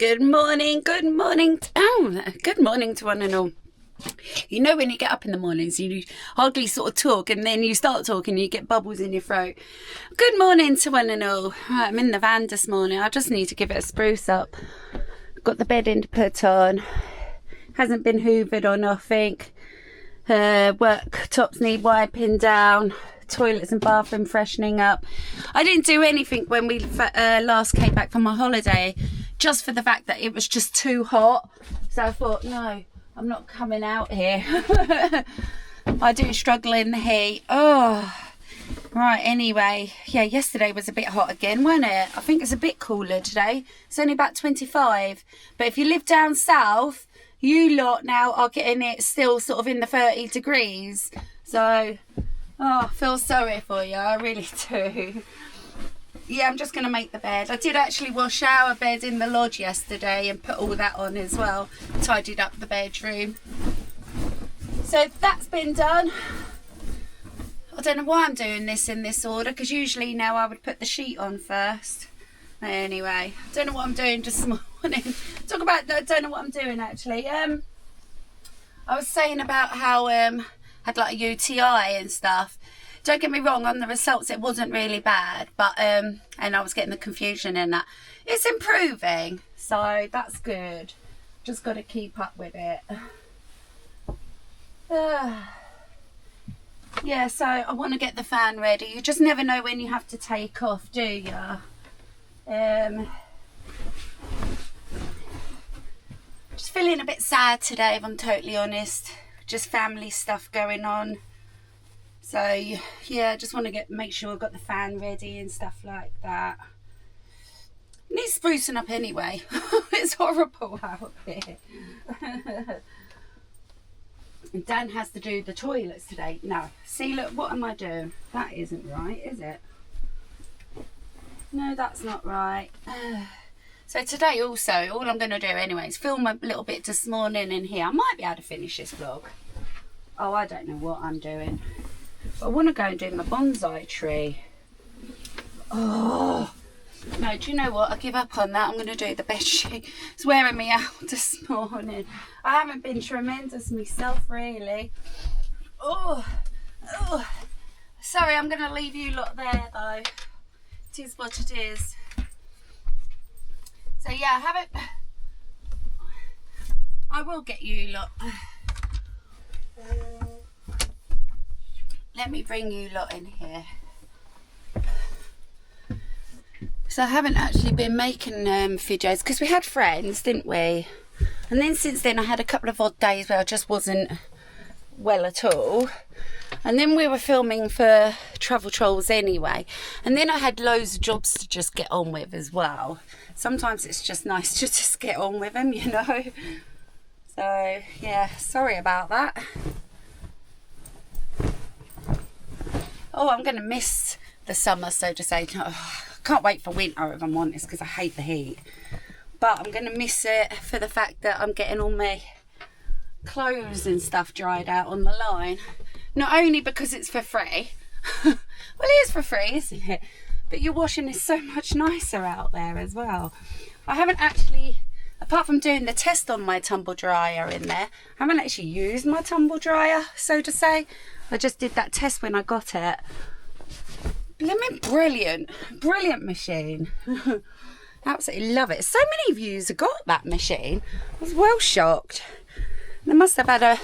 Good morning, good morning. Good morning to one and all. You know when you get up in the mornings, you hardly sort of talk, and then you start talking, you get bubbles in your throat. Good morning to one and all. Right, I'm in the van this morning. I just need to give it a spruce up. Got the bed in to put on. Hasn't been hoovered or nothing. Worktops need wiping down. Toilets and bathroom freshening up. I didn't do anything when we last came back from my holiday, just for the fact that it was just too hot. So I thought, no, I'm not coming out here. I do struggle in the heat. Oh, right, anyway. Yeah, yesterday was a bit hot again, wasn't it? I think it's a bit cooler today. It's only about 25. But if you live down south, you lot now are getting it still sort of in the 30 degrees. So, I feel sorry for you. I really do. Yeah, I'm just going to make the bed. I did actually wash our bed in the lodge yesterday and put all that on as well. Tidied up the bedroom. So that's been done. I don't know why I'm doing this in this order, because usually now I would put the sheet on first. Anyway, I don't know what I'm doing this morning. Talk about, I don't know what I'm doing actually. I was saying about how had like a UTI and stuff. Don't get me wrong, on the results it wasn't really bad, but and I was getting the confusion in that. It's improving, so that's good. Just got to keep up with it. Yeah, so I want to get the fan ready. You just never know when you have to take off, do you? Just feeling a bit sad today, if I'm totally honest. Just family stuff going on. So yeah, I just want to make sure I've got the fan ready and stuff like that. It needs sprucing up anyway. It's horrible out here. And Dan has to do the toilets today. No, see, look, what am I doing? That isn't right, is it? No, that's not right. So today also, all I'm going to do anyway is film a little bit this morning in here. I might be able to finish this vlog. Oh, I don't know what I'm doing. But I want to go and do my bonsai tree. Oh, no, do you know what? I give up on that. I'm going to do the bed sheet. It's wearing me out this morning. I haven't been tremendous myself, really. Oh. Sorry, I'm going to leave you lot there, though. It is what it is. So yeah, I will get you lot. Let me bring you lot in here. So I haven't actually been making videos because we had friends, didn't we? And then since then I had a couple of odd days where I just wasn't well at all. And then we were filming for Travel Trolls anyway. And then I had loads of jobs to just get on with as well. Sometimes it's just nice to just get on with them, you know. So, yeah, sorry about that. Oh, I'm going to miss the summer, so to say. Oh, I can't wait for winter, if I'm honest, because I hate the heat. But I'm going to miss it for the fact that I'm getting all my clothes and stuff dried out on the line. Not only because it's for free. Well, it is for free, isn't it? But your washing is so much nicer out there as well. I haven't actually, apart from doing the test on my tumble dryer in there, I haven't actually used my tumble dryer, so to say. I just did that test when I got it. Brilliant machine. Absolutely love it. So many of you have got that machine. I was well shocked. They must have had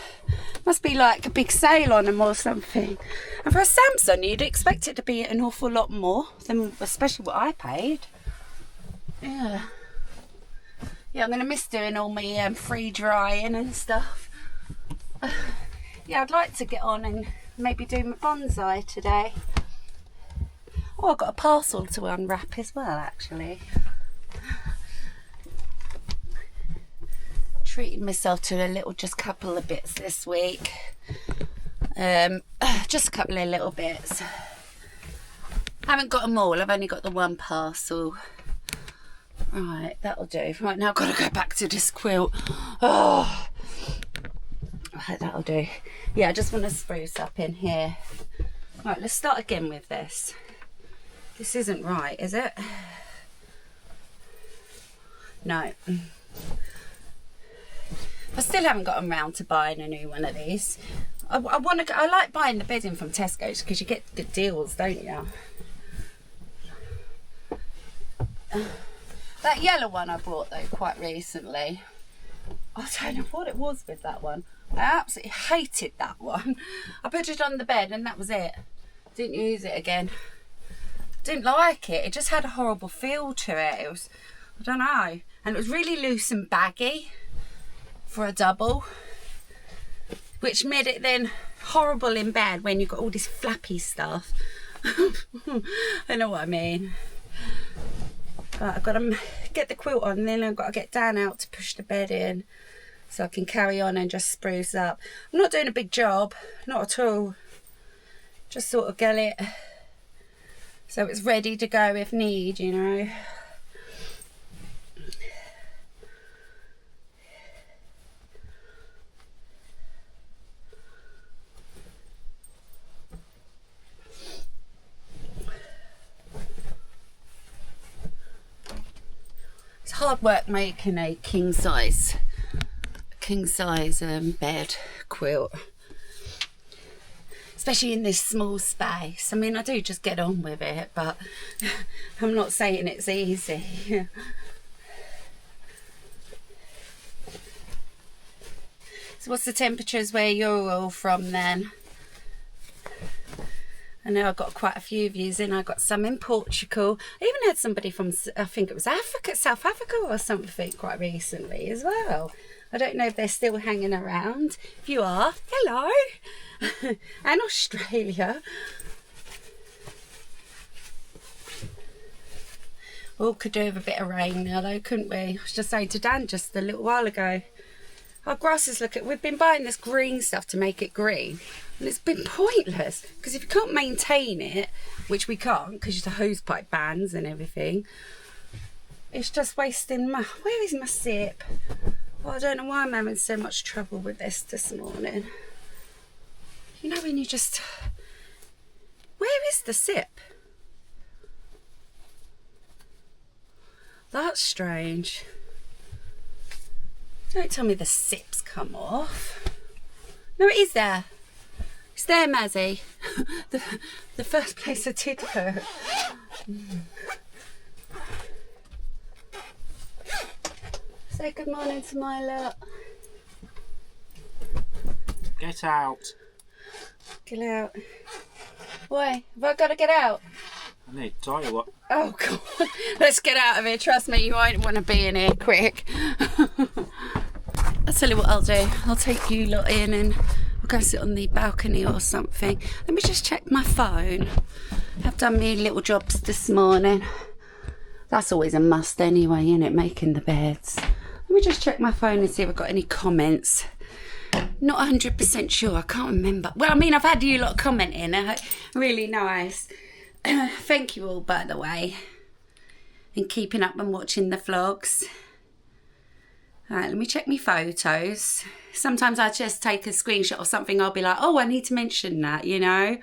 must be like a big sale on them or something. And for a Samsung, you'd expect it to be an awful lot more than, especially what I paid. Yeah, I'm going to miss doing all my free drying and stuff. Yeah, I'd like to get on and maybe do my bonsai today. Oh, I've got a parcel to unwrap as well, actually. Treating myself to a little, just couple of bits this week. Just a couple of little bits. Haven't got them all, I've only got the one parcel. Right, that'll do. Right, now I've got to go back to this quilt. Oh, right, that'll do. Yeah, I just want to spruce up in here. Right, let's start again with this. This isn't right, is it? No. I still haven't gotten round to buying a new one of these. I like buying the bedding from Tesco's because you get good deals, don't you? That yellow one I bought though quite recently. I don't know what it was with that one. I absolutely hated that one. I put it on the bed and that was it. Didn't use it again. Didn't like it. It just had a horrible feel to it. It was, I don't know. And it was really loose and baggy for a double, which made it then horrible in bed when you've got all this flappy stuff. I know what I mean. But I've got to get the quilt on, and then I've got to get Dan out to push the bed in so I can carry on and just spruce up. I'm not doing a big job, not at all. Just sort of get it so it's ready to go if need, you know. It's hard work making a king size bed quilt, especially in this small space. I mean, I do just get on with it, but I'm not saying it's easy. So what's the temperatures where you're all from then? I know I got quite a few views in. I got some in Portugal. I even had somebody from, I think it was South Africa or something quite recently as well. I don't know if they're still hanging around. If you are, hello. And Australia. All could do with a bit of rain now though, couldn't we? I was just saying to Dan just a little while ago. Our grasses we've been buying this green stuff to make it green. And it's been pointless because if you can't maintain it, which we can't because the hose pipe bans and everything, it's just wasting where is my sip? Oh, I don't know why I'm having so much trouble with this morning. You know when you just... Where is the sip? That's strange. Don't tell me the sip's come off. No, it is there. It's there, Mazzy. the first place I did go. Say good morning to my lot. Get out. Get out. Why? Have I got to get out? I need to tell you what. Oh, God. Let's get out of here. Trust me, you won't want to be in here quick. I'll tell you what I'll do. I'll take you lot in and we'll go sit on the balcony or something. Let me just check my phone. I've done me little jobs this morning. That's always a must anyway, isn't it? Making the beds. Let me just check my phone and see if I've got any comments. Not 100% sure. I can't remember. Well, I mean, I've had you lot commenting. Really nice. Thank you all, by the way. And keeping up and watching the vlogs. Alright, let me check my photos. Sometimes I just take a screenshot of something. I'll be like, oh, I need to mention that, you know.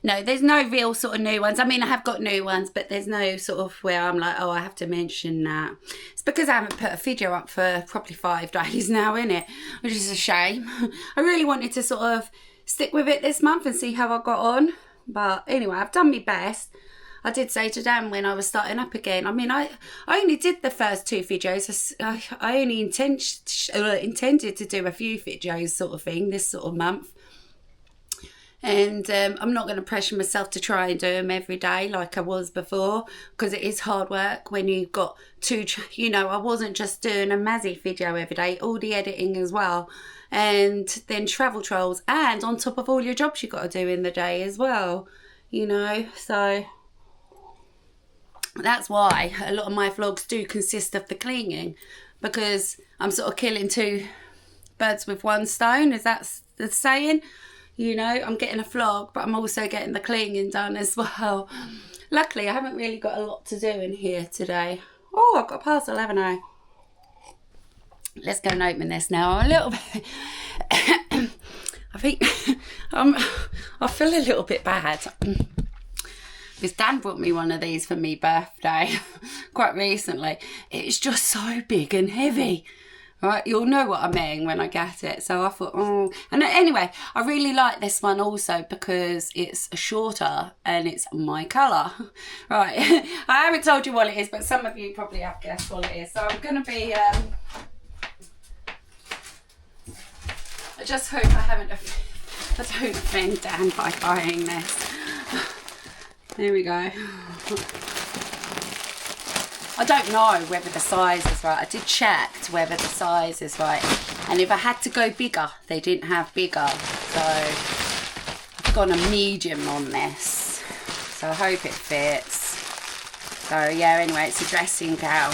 No, there's no real sort of new ones. I mean, I have got new ones, but there's no sort of where I'm like, oh, I have to mention that. It's because I haven't put a video up for probably 5 days now, innit? Which is a shame. I really wanted to sort of stick with it this month and see how I got on. But anyway, I've done my best. I did say to Dan when I was starting up again, I mean, I only did the first 2 videos. I only intended to do a few videos sort of thing this sort of month. And I'm not going to pressure myself to try and do them every day like I was before, because it is hard work when you've got 2, you know, I wasn't just doing a Mazzy video every day, all the editing as well, and then travel trolls, and on top of all your jobs you got to do in the day as well, you know. So that's why a lot of my vlogs do consist of the cleaning, because I'm sort of killing 2 birds with 1 stone, is that the saying? You know, I'm getting a vlog, but I'm also getting the cleaning done as well. Luckily, I haven't really got a lot to do in here today. Oh, I've got a parcel, haven't I? Let's go and open this now. I'm a little bit... I think... I feel a little bit bad. Because Dan brought me one of these for me birthday quite recently. It's just so big and heavy. Right, you'll know what I mean when I get it. So I thought, oh, and anyway, I really like this one also because it's shorter and it's my colour. Right, I haven't told you what it is, but some of you probably have guessed what it is. So I'm going to be, I just hope I don't offend Dan by buying this. There we go. I don't know whether the size is right. I did check whether the size is right. And if I had to go bigger, they didn't have bigger. So I've gone a medium on this. So I hope it fits. So yeah, anyway, it's a dressing gown.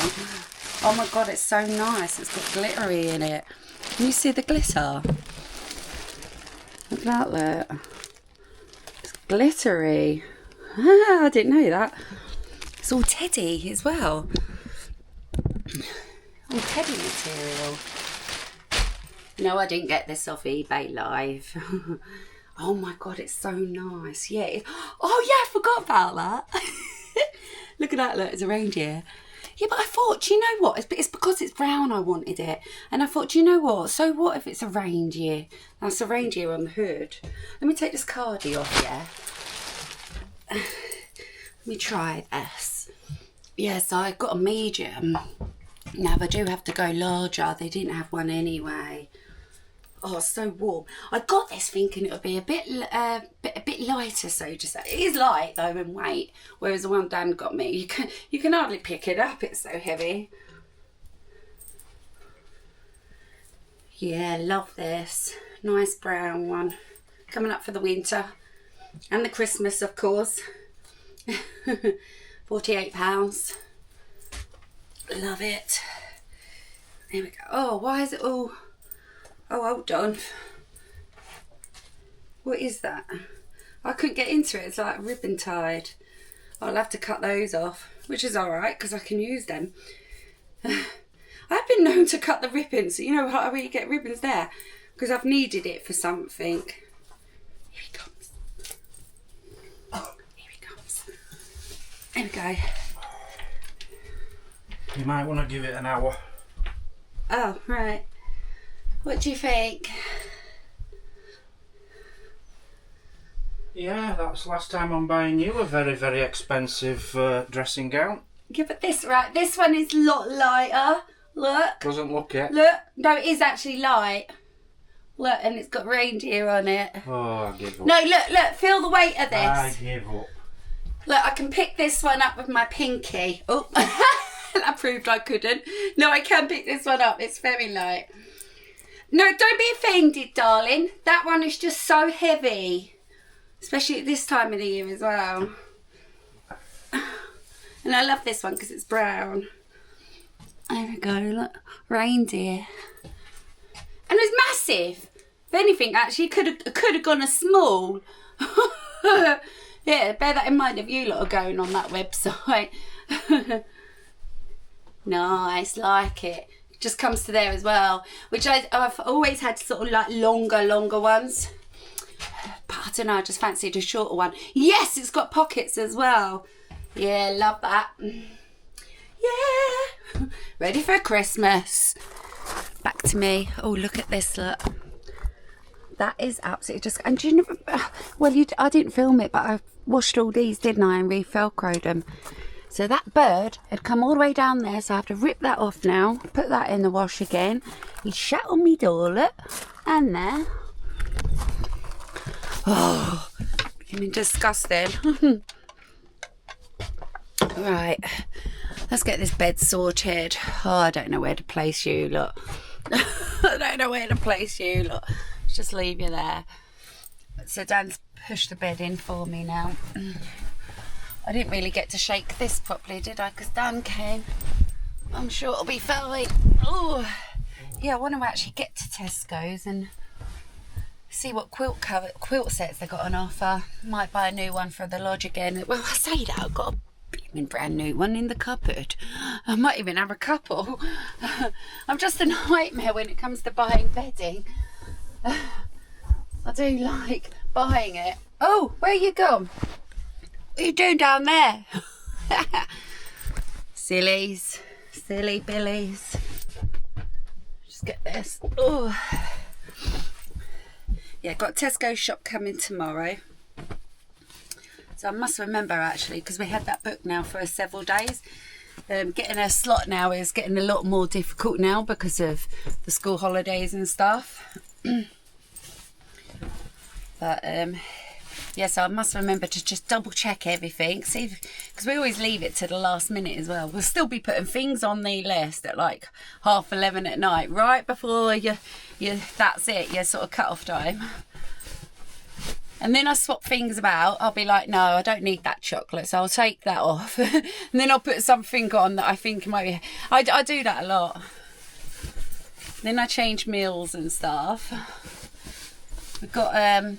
Oh my God, it's so nice. It's got glittery in it. Can you see the glitter? Look at that, look. It's glittery. I didn't know that. It's all teddy as well. All teddy material. No, I didn't get this off eBay Live. Oh my God, it's so nice. Yeah. Oh yeah, I forgot about that. Look at that, look, it's a reindeer. Yeah, but I thought, do you know what? It's because it's brown I wanted it. And I thought, do you know what? So what if it's a reindeer? That's a reindeer on the hood. Let me take this cardie off, yeah? Let me try this. Yes, I got a medium. Now, if I do have to go larger, they didn't have one anyway. Oh, it's so warm. I got this thinking it would be a bit lighter, so to say. It is light though in weight, whereas the one Dan got me, you can hardly pick it up. It's so heavy. Yeah, love this. Nice brown one. Coming up for the winter and the Christmas, of course. £48. Love it. There we go. Oh, why is it all... Oh, hold on. What is that? I couldn't get into it. It's like ribbon tied. I'll have to cut those off, which is alright because I can use them. I've been known to cut the ribbons. You know how you get ribbons there? Because I've needed it for something. Here he comes. Oh, here he comes. There we go. You might want to give it an hour. Oh, right. What do you think? Yeah, that's last time I'm buying you a very, very expensive dressing gown. Yeah, but this one is a lot lighter. Look. Doesn't look it. Look. No, it is actually light. Look, and it's got reindeer on it. Oh, I give up. No, look, feel the weight of this. I give up. Look, I can pick this one up with my pinky. Oh, that proved I couldn't. No, I can pick this one up. It's very light. No, don't be offended, darling. That one is just so heavy. Especially at this time of the year as well. And I love this one because it's brown. There we go, look. Reindeer. And it's massive. If anything, actually, could have gone a small. Yeah, bear that in mind if you lot are going on that website. Nice, like it. Just comes to there as well, which I've always had sort of like longer ones, but I don't know, I just fancied a shorter one. Yes, it's got pockets as well. Yeah, love that. Yeah, ready for Christmas. Back to me. Oh, look at this, look. That is absolutely just, and do you know, well, I didn't film it, but I washed all these, didn't I, and re-velcroed them. So that bird had come all the way down there, so I have to rip that off now, put that in the wash again. He's shut on me door, look, and there. Oh, I mean, disgusting. Right, let's get this bed sorted. Oh, I don't know where to place you, look. I don't know where to place you, look. Let's just leave you there. So Dan's pushed the bed in for me now. I didn't really get to shake this properly, did I? Because Dan came. I'm sure it'll be fine. Oh, yeah, I want to actually get to Tesco's and see what quilt sets they got on offer. Might buy a new one for the lodge again. Well, I say that, I've got a beaming brand new one in the cupboard. I might even have a couple. I'm just a nightmare when it comes to buying bedding. I do like buying it. Oh, where you gone? What are you doing down there? Sillies. Silly billies. Just get this. Oh. Yeah, got a Tesco shop coming tomorrow. So I must remember actually, because we had that booked now for several days. Getting a slot now is getting a lot more difficult now because of the school holidays and stuff. But yeah, so I must remember to just double check everything, see, because we always leave it to the last minute as well. We'll still be putting things on the list at like 11:30 at night, right before you that's it, your sort of cut off time. And then I swap things about. I'll be like, no, I don't need that chocolate, so I'll take that off. And then I'll put something on that I think might be... I do that a lot. Then I change meals and stuff. We've got a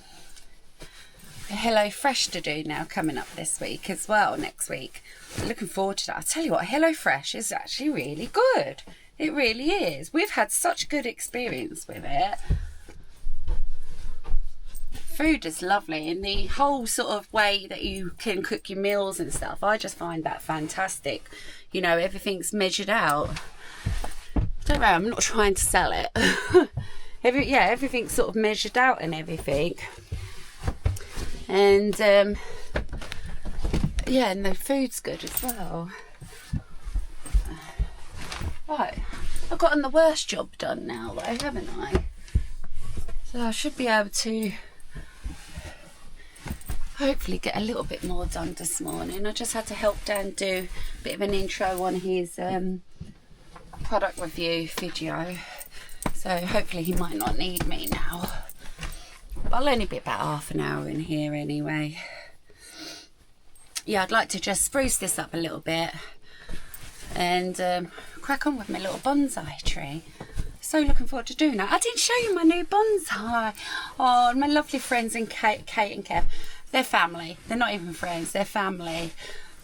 Hello Fresh to do now coming up this week as well, next week. I'm looking forward to that. I'll tell you what, Hello Fresh is actually really good. It really is. We've had such good experience with it. Food is lovely, and the whole sort of way that you can cook your meals and stuff, I just find that fantastic. You know, everything's measured out. Don't worry, I'm not trying to sell it. Everything's sort of measured out and everything. And yeah, and the food's good as well. Right, I've gotten the worst job done now though, haven't I? So I should be able to hopefully get a little bit more done this morning. I just had to help Dan do a bit of an intro on his product review video, so hopefully he might not need me now, but I'll only be about half an hour in here anyway. Yeah, I'd like to just spruce this up a little bit and crack on with my little bonsai tree. So looking forward to doing that. I didn't show you my new bonsai. Oh, my lovely friends in Kate and Kev. They're family. They're not even friends. They're family.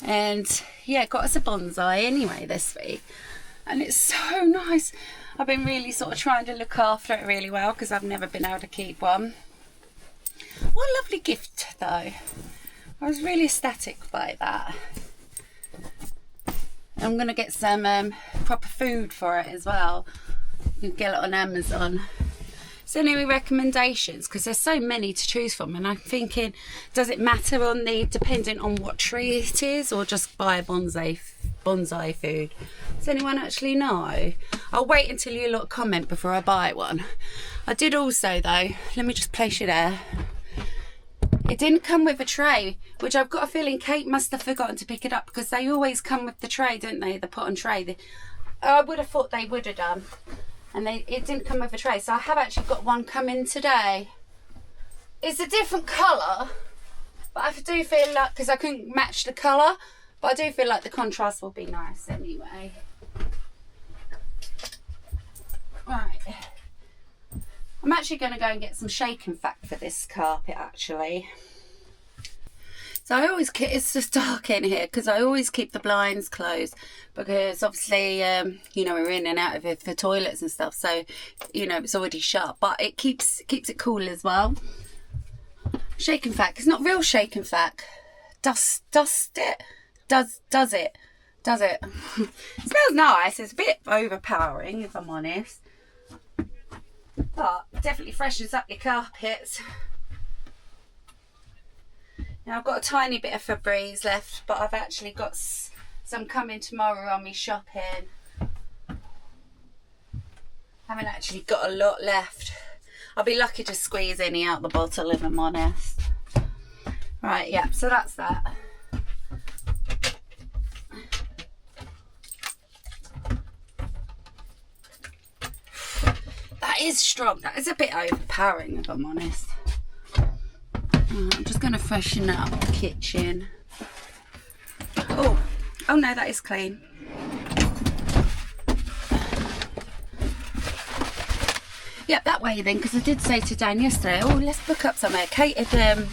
And yeah, got us a bonsai anyway this week. And it's so nice. I've been really sort of trying to look after it really well because I've never been able to keep one. What a lovely gift though. I was really ecstatic by that. I'm going to get some proper food for it as well. You can get it on Amazon. So any recommendations, because there's so many to choose from, and I'm thinking, does it matter on the depending on what tree it is, or just buy a bonsai food? Does anyone actually know? I'll wait until you lot comment before I buy one. I did also though, let me just place you there. It didn't come with a tray, which I've got a feeling Kate must have forgotten to pick it up, because they always come with the tray, don't they? The pot and tray. I would have thought they would have done. And it didn't come with a tray, so I have actually got one coming today. It's a different colour, but I do feel like, because I couldn't match the colour, but I do feel like the contrast will be nice anyway. Right, I'm actually going to go and get some shaken fact for this carpet actually. So I always keep, it's just dark in here because I always keep the blinds closed, because obviously, you know, we're in and out of it for toilets and stuff. So, you know, it's already shut, but it keeps it cool as well. Shaken fact, it's not real shaken fact. Does it? It smells nice. It's a bit overpowering if I'm honest, but definitely freshens up your carpets. Now I've got a tiny bit of Febreze left, but I've actually got some coming tomorrow on me shopping. Haven't actually got a lot left. I'll be lucky to squeeze any out the bottle if I'm honest. Right, yeah, so that's that. That is strong. That is a bit overpowering if I'm honest. I'm just going to freshen up the kitchen. Oh no, that is clean. Yep, that way then, because I did say to Dan yesterday, oh, let's book up somewhere. Kate had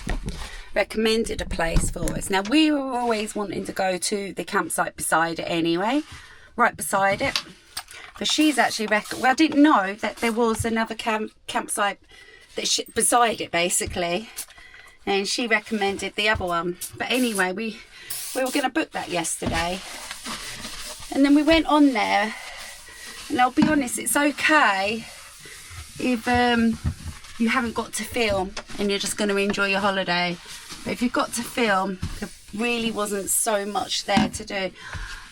recommended a place for us. Now, we were always wanting to go to the campsite beside it anyway, right beside it. But she's actually well, I didn't know that there was another campsite that beside it, basically. and she recommended the other one. But anyway, we were going to book that yesterday, and then we went on there, and I'll be honest, it's okay if you haven't got to film and you're just going to enjoy your holiday. But if you've got to film, there really wasn't so much there to do.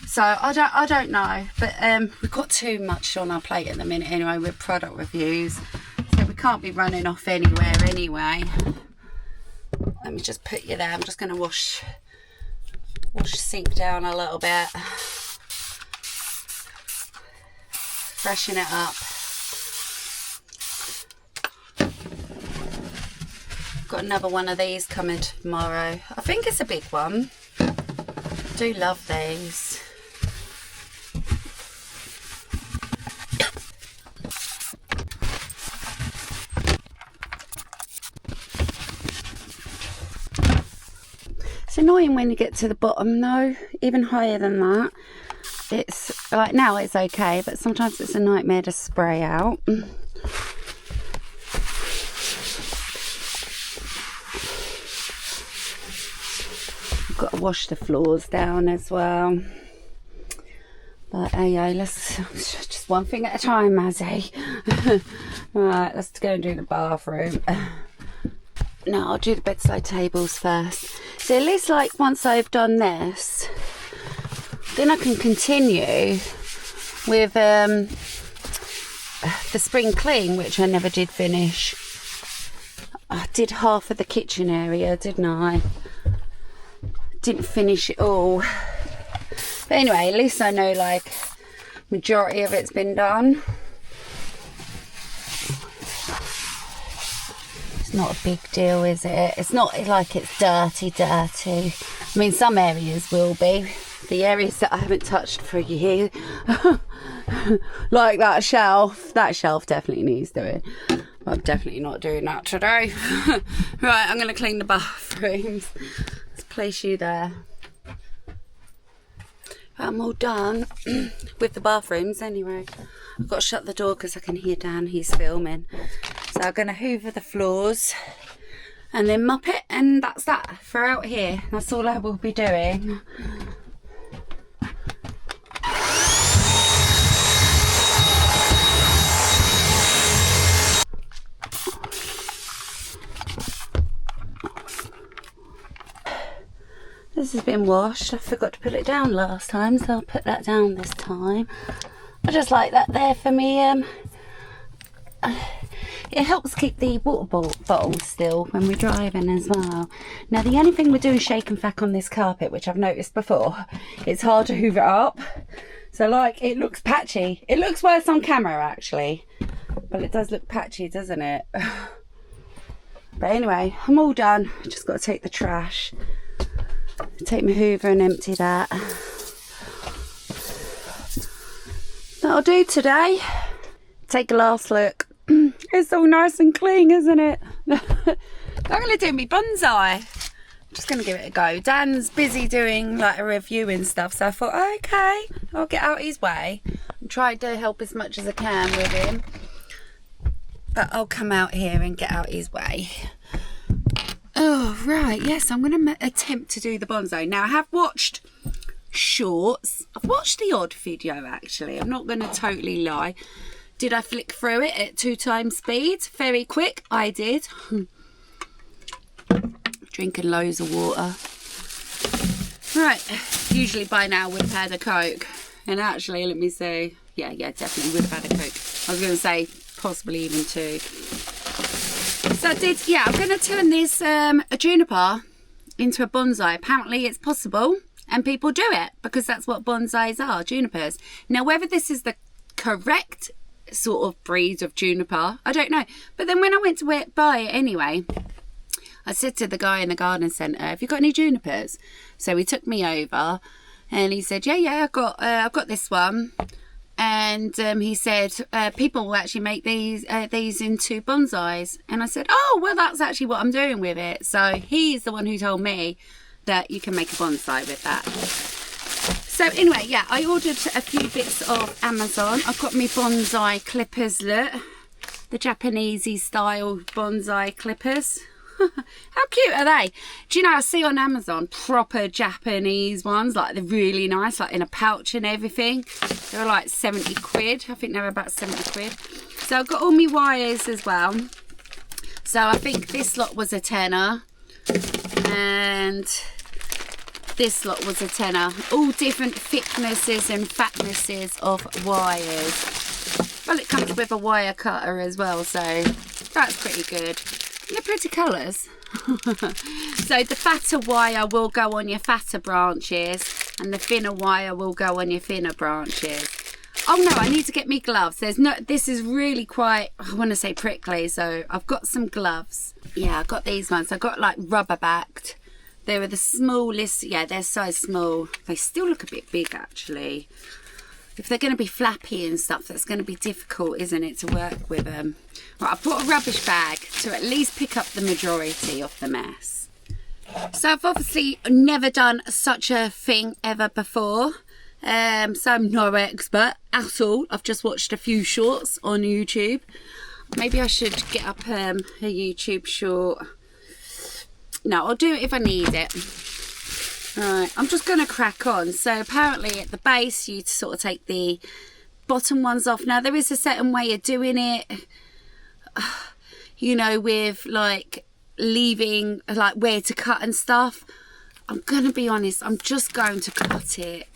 So I don't know, but we've got too much on our plate at the minute anyway with product reviews, so we can't be running off anywhere anyway. Let me just put you there. I'm just going to wash the sink down a little bit, freshen it up. Got another one of these coming tomorrow. I think it's a big one. I do love these. It's annoying when you get to the bottom though, even higher than that. It's like now it's okay, but sometimes it's a nightmare to spray out. I've got to wash the floors down as well. But yeah, let's just one thing at a time, Mazzy. Right, let's go and do the bathroom. No, I'll do the bedside tables first. So at least like once I've done this, then I can continue with the spring clean, which I never did finish. I did half of the kitchen area, didn't I? Didn't finish it all. But anyway, at least I know like majority of it's been done. Not a big deal, is it? It's not like it's dirty. I mean, some areas will be. The areas that I haven't touched for a year, like that shelf definitely needs doing. I'm definitely not doing that today. Right, I'm going to clean the bathrooms. Let's place you there. I'm all done with the bathrooms anyway. I've got to shut the door because I can hear Dan, he's filming. So I'm going to hoover the floors and then mop it, and that's that for out here. That's all I will be doing. This has been washed. I forgot to put it down last time, so I'll put that down this time. I just like that there for me. It helps keep the water bottle still when we're driving as well. Now the only thing we're doing shake and vac on this carpet, which I've noticed before, it's hard to hoover it up. So like it looks patchy. It looks worse on camera actually, but it does look patchy, doesn't it? But anyway, I'm all done. Just got to take the trash, take my hoover and empty that. That'll do today. Take a last look. It's all nice and clean, isn't it? I'm going to do my bonsai. I'm just going to give it a go. Dan's busy doing like a review and stuff, so I thought, okay, I'll get out his way. I'm trying to help as much as I can with him, but I'll come out here and get out his way. Oh, right, yes, I'm going to attempt to do the bonsai. Now, I have watched shorts. I've watched the odd video, actually. I'm not going to totally lie. Did I flick through it at 2x speed? Very quick, I did. Drinking loads of water. Right, usually by now we've had a Coke. And actually, let me see. Yeah, definitely would have had a Coke. I was going to say, possibly even 2. So I did, yeah, I'm going to turn this a juniper into a bonsai. Apparently it's possible, and people do it, because that's what bonsais are, junipers. Now, whether this is the correct sort of breed of juniper, I don't know. But then when I went to buy it anyway, I said to the guy in the garden centre, have you got any junipers? So he took me over and he said, yeah, I've got this one. And he said, people will actually make these into bonsais. And I said, oh, well, that's actually what I'm doing with it. So he's the one who told me that you can make a bonsai with that. So anyway, yeah, I ordered a few bits off Amazon. I've got my bonsai clippers, look. The Japanesey style bonsai clippers. How cute are they? Do you know, I see on Amazon proper Japanese ones, like they're really nice, like in a pouch and everything. They're like 70 quid. I think they're about 70 quid. So I've got all my wires as well. So I think this lot was a tenner. And this lot was a tenner. All different thicknesses and fatnesses of wires. Well, it comes with a wire cutter as well, so that's pretty good. They're pretty colours. So the fatter wire will go on your fatter branches, and the thinner wire will go on your thinner branches. Oh no, I need to get me gloves. This is really quite, I want to say prickly, so I've got some gloves. Yeah, I've got these ones. I've got like rubber backed. They were the smallest. Yeah, they're so small. They still look a bit big actually. If they're going to be flappy and stuff, that's going to be difficult, isn't it, to work with them. Right, I've brought a rubbish bag to at least pick up the majority of the mess. So I've obviously never done such a thing ever before. So I'm no expert at all. I've just watched a few shorts on YouTube. Maybe I should get up a YouTube short. No, I'll do it if I need it. Right, I'm just going to crack on. So apparently at the base you sort of take the bottom ones off. Now there is a certain way of doing it, you know, with like leaving like where to cut and stuff. I'm going to be honest, I'm just going to cut it.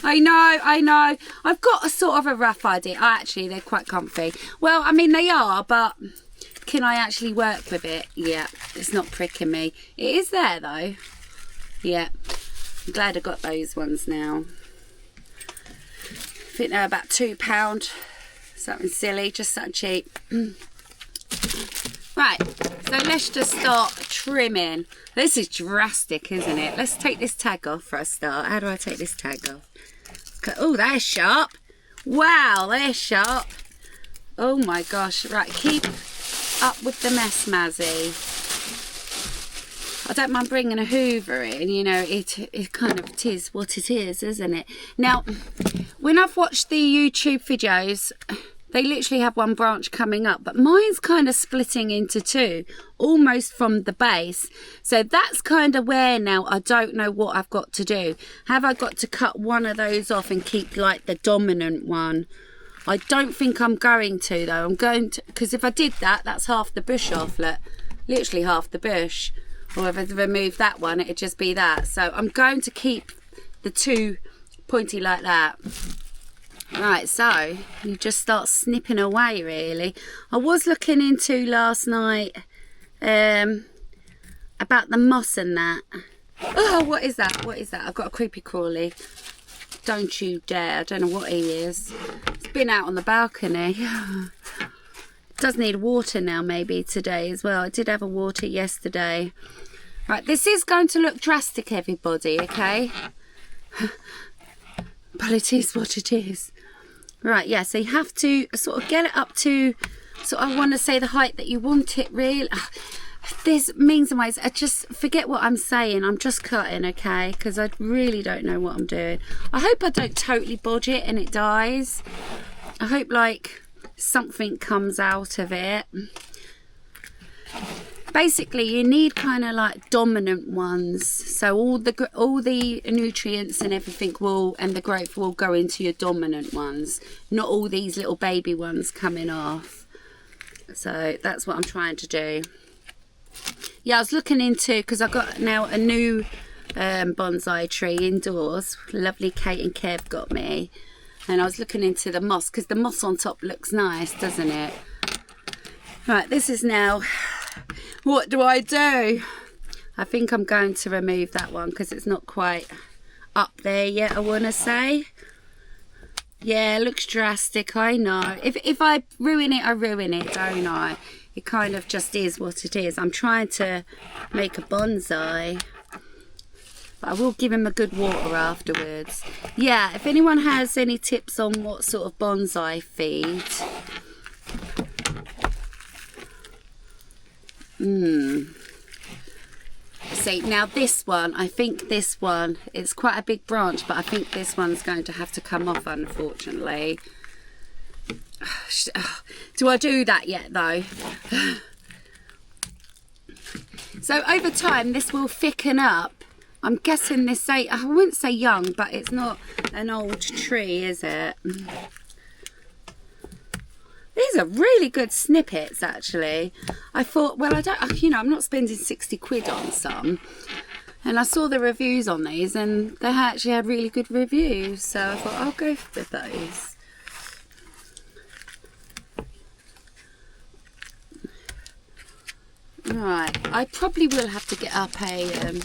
I know. I've got a sort of a rough idea. Actually, they're quite comfy. Well, I mean, they are, but can I actually work with it? Yeah, it's not pricking me. It is there, though. Yeah, I'm glad I got those ones now. I think they're about £2. Something silly, just something cheap. Right, so let's just start trimming. This is drastic, isn't it? Let's take this tag off for a start. How do I take this tag off? Oh, they're sharp. Wow, they're sharp. Oh my gosh. Right, keep up with the mess, Mazzy. I don't mind bringing a hoover in, you know, it kind of is what it is, isn't it? Now, when I've watched the YouTube videos, they literally have one branch coming up, but mine's kind of splitting into two, almost from the base. So that's kind of where now I don't know what I've got to do. Have I got to cut one of those off and keep like the dominant one? I don't think I'm going to though. I'm going to, because if I did that, that's half the bush off, look, literally half the bush. Or if I remove that one, it'd just be that. So I'm going to keep the two pointy like that. Right, so you just start snipping away really. I was looking into last night about the moss and that. Oh, what is that? What is that? I've got a creepy crawly. Don't you dare. I don't know what he is. It's been out on the balcony. Does need water now maybe today as well. I did have a water yesterday. Right, this is going to look drastic, everybody, okay? But it is what it is. Right, yeah, so you have to sort of get it up to, I want to say the height that you want it really. There's means and ways. I just forget what I'm saying. I'm just cutting, okay? Because I really don't know what I'm doing. I hope I don't totally bodge it and it dies. I hope like something comes out of it. Basically, you need kind of like dominant ones, so all the nutrients and everything and the growth will go into your dominant ones, not all these little baby ones coming off. So that's what I'm trying to do. Yeah, I was looking into, because I've got now a new bonsai tree indoors. Lovely Kate and Kev got me, and I was looking into the moss, because the moss on top looks nice, doesn't it? Right, this is now. What do I do? I think I'm going to remove that one because it's not quite up there yet, I want to say. Yeah, it looks drastic, I know. If I ruin it, I ruin it, don't I? It kind of just is what it is. I'm trying to make a bonsai, but I will give him a good water afterwards. Yeah, if anyone has any tips on what sort of bonsai feed. See, now this one, I think this one, it's quite a big branch, but I think this one's going to have to come off, unfortunately. Do I do that yet, though? So over time this will thicken up. I'm guessing this I wouldn't say young, but it's not an old tree, is it? These are really good snippets, actually. I thought, well, I'm not spending 60 quid on some. And I saw the reviews on these, and they actually had really good reviews. So I thought, I'll go with those. Right, I probably will have to get up a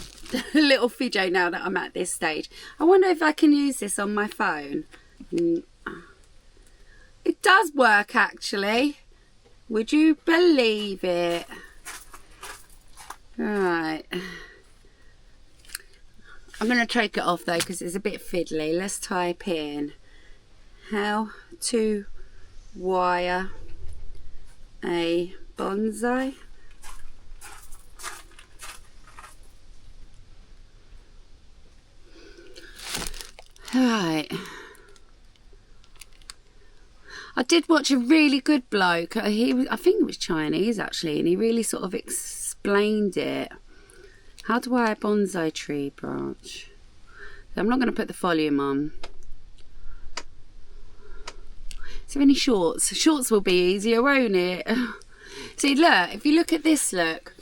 little video now that I'm at this stage. I wonder if I can use this on my phone. It does work, actually. Would you believe it? Right. I'm going to take it off, though, because it's a bit fiddly. Let's type in how to wire a bonsai. Right. I did watch a really good bloke. I think it was Chinese, actually, and he really sort of explained it. How to wire a bonsai tree branch. I'm not going to put the volume on. Is there any shorts? Shorts will be easier, won't it? See, look, if you look at this, look,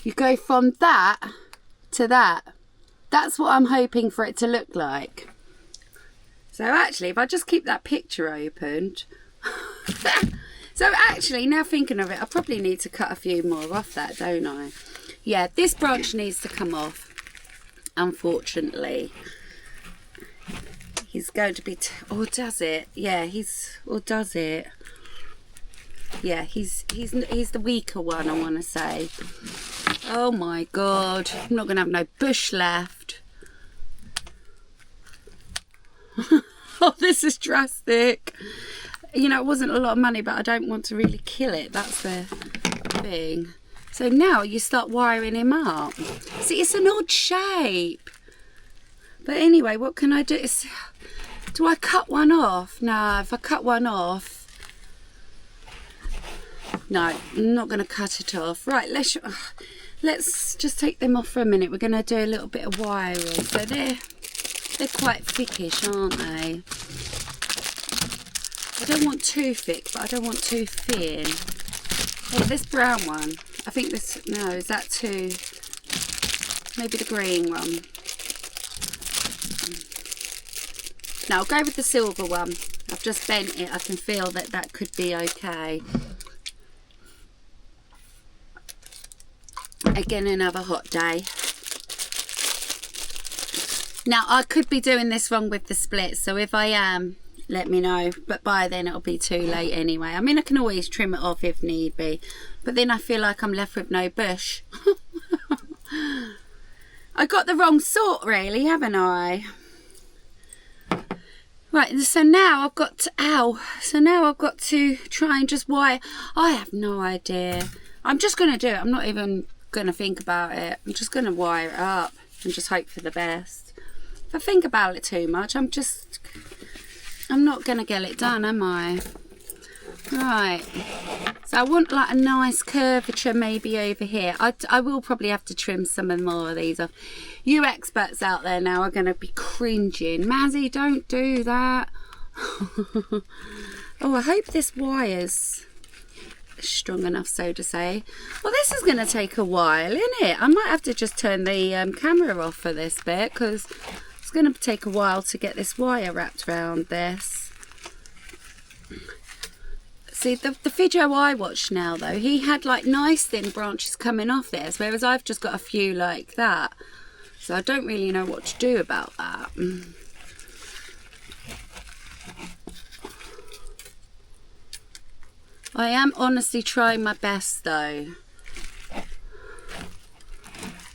you go from that to that. That's what I'm hoping for it to look like. So actually, if I just keep that picture opened. So actually, now thinking of it, I probably need to cut a few more off that, don't I? Yeah, this branch needs to come off, unfortunately. He's going to be, or does it? Yeah, or does it? Yeah, he's the weaker one, I want to say. Oh my God, I'm not going to have no bush left. Oh, this is drastic. You know, it wasn't a lot of money, but I don't want to really kill it. That's the thing. So now you start wiring him up. See, it's an odd shape. But anyway, what can I do? Do I cut one off? No, if I cut one off... No, I'm not going to cut it off. Right, let's just take them off for a minute. We're going to do a little bit of wiring. So they're quite thickish, aren't they? I don't want too thick, but I don't want too thin. Oh, this brown one. I think this, no, is that too, maybe the green one. No, I'll go with the silver one. I've just bent it. I can feel that could be okay. Again, another hot day. Now, I could be doing this wrong with the split, so if I am, let me know, but by then it'll be too late anyway. I mean, I can always trim it off if need be, but then I feel like I'm left with no bush. I got the wrong sort, really, haven't I? Right, so now I've got to, so now I've got to try and just wire. I have no idea. I'm just going to do it. I'm not even going to think about it. I'm just going to wire it up and just hope for the best. If I think about it too much, I'm not going to get it done, am I? Right. So I want like a nice curvature maybe over here. I will probably have to trim some more of these off. You experts out there now are going to be cringing. Mazzy, don't do that. Oh, I hope this wire's strong enough, so to say. Well, this is going to take a while, isn't it? I might have to just turn the camera off for this bit, because it's going to take a while to get this wire wrapped around this. See, the video I watched now, though, he had like nice thin branches coming off this, whereas I've just got a few like that. So I don't really know what to do about that. I am honestly trying my best, though.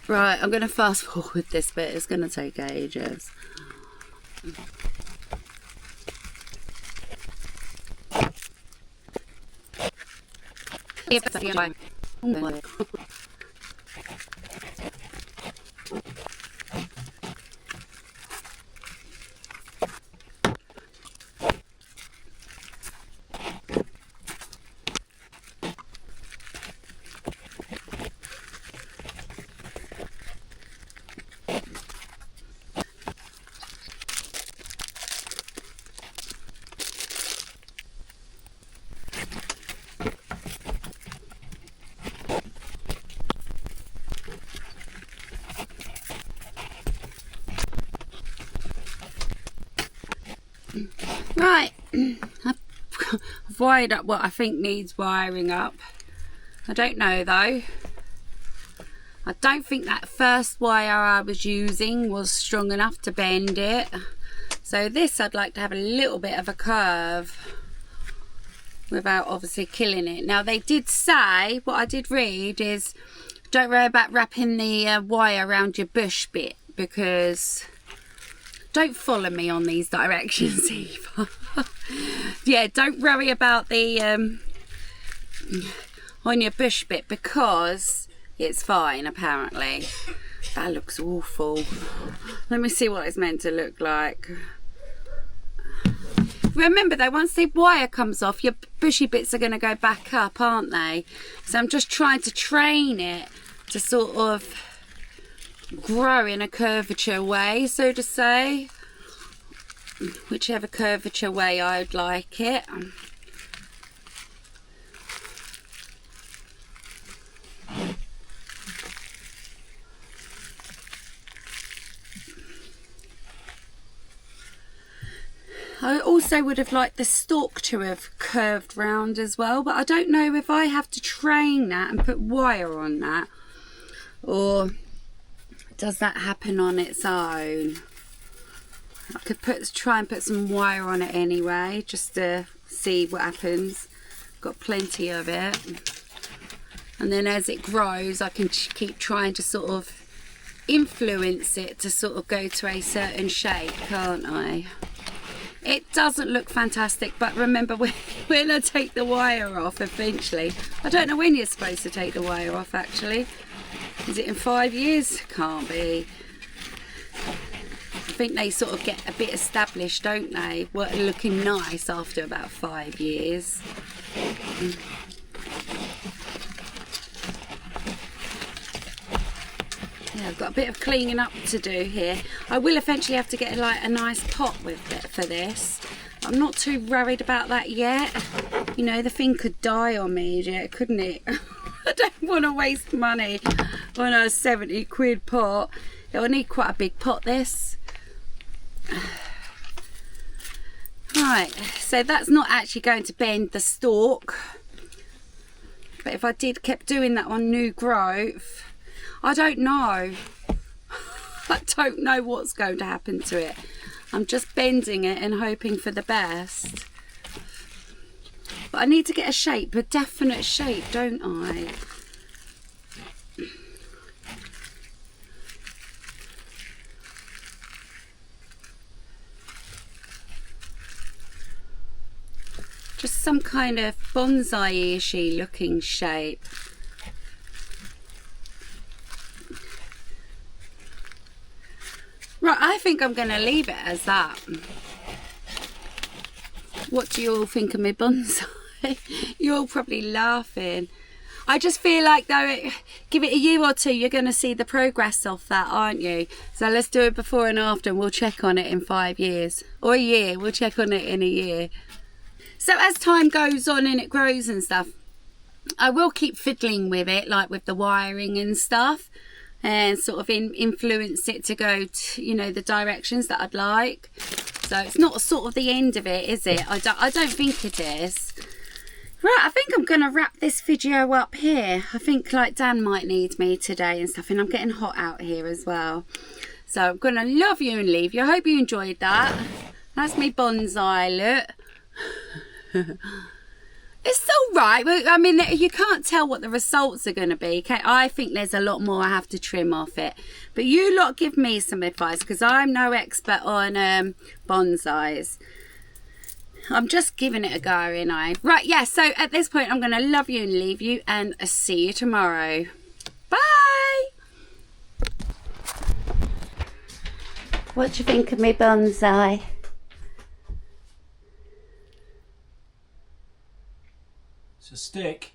Right, I'm going to fast forward this bit. It's going to take ages. Oh my God. Right, I've wired up what I think needs wiring up. I don't know though. I don't think that first wire I was using was strong enough to bend it. So this I'd like to have a little bit of a curve without obviously killing it. Now they did say, what I did read is, don't worry about wrapping the wire around your bush bit, because don't follow me on these directions either. Yeah, don't worry about the on your bush bit, because it's fine apparently. That looks awful. Let me see what it's meant to look like. Remember though, once the wire comes off, your bushy bits are going to go back up, aren't they? So I'm just trying to train it to sort of grow in a curvature way, so to say. Whichever curvature way I'd like it. I also would have liked the stalk to have curved round as well, but I don't know if I have to train that and put wire on that, or does that happen on its own? I could try and put some wire on it anyway, just to see what happens. Got plenty of it, and then as it grows I can keep trying to sort of influence it to sort of go to a certain shape, can't I? It doesn't look fantastic, but remember, when I take the wire off eventually, I don't know when you're supposed to take the wire off actually. Is it in 5 years? Can't be. I think they sort of get a bit established, don't they? Looking nice after about 5 years. Yeah, I've got a bit of cleaning up to do here. I will eventually have to get like a nice pot with it for this. I'm not too worried about that yet. You know, the thing could die on me yet, couldn't it? I don't want to waste money on a 70 quid pot. It'll need quite a big pot, this. Right, so that's not actually going to bend the stalk. But if I kept doing that on new growth, I don't know. I don't know what's going to happen to it. I'm just bending it and hoping for the best. But I need to get a shape, a definite shape, don't I? Just some kind of bonsai-ishy looking shape. Right, I think I'm going to leave it as that. What do you all think of my bonsai? You're all probably laughing. I just feel like though, give it a year or two, you're going to see the progress of that, aren't you? So let's do it before and after, and we'll check on it in 5 years. Or a year, we'll check on it in a year. So as time goes on and it grows and stuff, I will keep fiddling with it, like with the wiring and stuff, and sort of influence it to go to, you know, the directions that I'd like. So it's not sort of the end of it, is it? I don't think it is. Right, I think I'm going to wrap this video up here. I think like Dan might need me today and stuff, and I'm getting hot out here as well. So I'm going to love you and leave you. I hope you enjoyed that. That's me bonsai look. It's all right. I mean, you can't tell what the results are going to be. Okay, I think there's a lot more I have to trim off it. But you lot give me some advice, because I'm no expert on bonsais. I'm just giving it a go, ain't I? Right, yeah, so at this point, I'm going to love you and leave you, and I'll see you tomorrow. Bye! What do you think of me bonsai? It's a stick.